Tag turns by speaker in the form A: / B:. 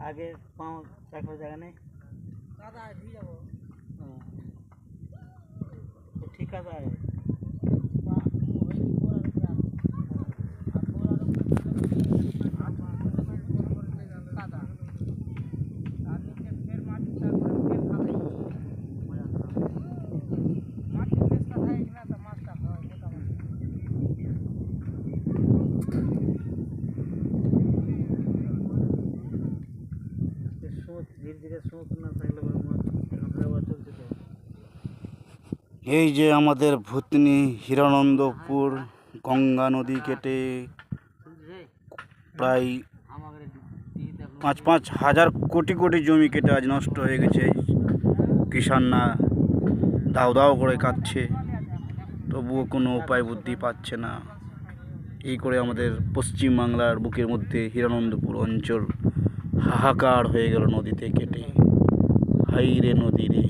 A: आगे पाँव रखो जगह नहीं ठीक है
B: এই যে আমাদের ভূতনি হিরানন্দপুর গঙ্গা নদী কেটে প্রায় 5,000 কোটি কোটি জমি কেটে আজ নষ্ট হয়ে গেছে। কিষানরা দাও দাও করে কাটছে, তবুও কোনো উপায় বুদ্ধি পাচ্ছে না। এই করে আমাদের পশ্চিমবাংলার বুকের মধ্যে হিরানন্দপুর অঞ্চল হাহাকার হয়ে গেল নদীতে কেটে। হাই রে নদী রে।